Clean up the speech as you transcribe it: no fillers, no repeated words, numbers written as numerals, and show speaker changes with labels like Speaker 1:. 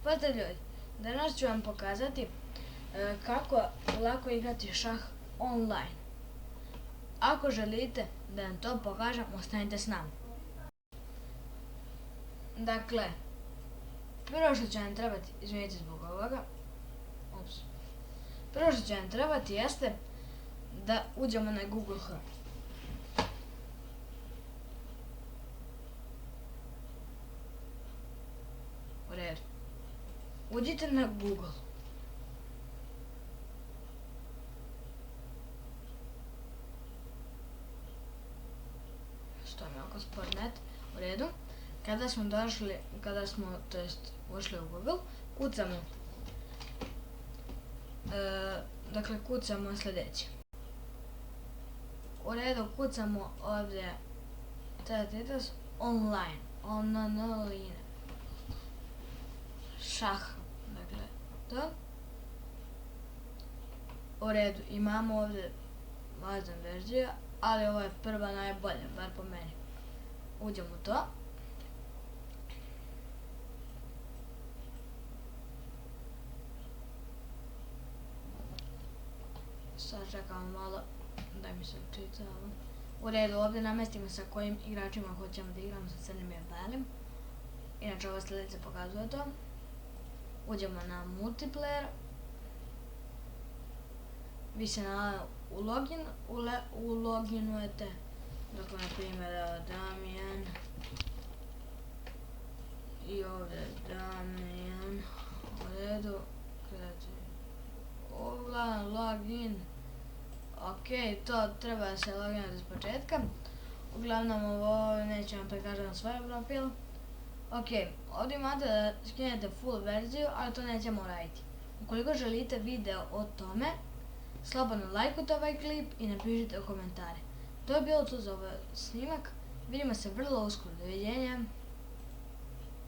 Speaker 1: Pozdrav ljudi, danas ću vam pokazati kako lako igrati šah online. Ako želite da vam to pokažem, ostanite s nama. Dakle, prvo što će vam trebati, izvinite zbog ovoga, prvo što će vam trebati jeste da uđemo na Google Chrome. U redu. Uđite na Google. Što mi oko Sportnet. U redu. Kada smo ušli u Google, kucamo. Kucamo sljedeće. U redu, kucamo ovdje online. Online. Šah, dakle, to. U redu, imamo ovdje razne verzije, ali ovo je prva najbolja, bar po meni. Uđemo u to. Sad čekamo malo da mi se učitamo. U redu, ovdje namestimo sa kojim igračima hoćemo da igramo, sa crnim i belim. Inače, ova sljedeća pokazuje to. Uđemo na multiplayer. Vi se uloginujete. Dakle, na primjer, Damijan. I ovdje Damijan. U redu. Uglavnom, login. Ok, to treba se loginati s početka. Uglavnom, ovo neću vam prikažem na svoj profil. Ok, ovdje imate da skinete full verziju, ali to nećemo raditi. Ukoliko želite video o tome, slobodno lajkujte ovaj klip i napišite u komentare. To je bilo to za ovaj snimak. Vidimo se vrlo uskoro. Doviđenja.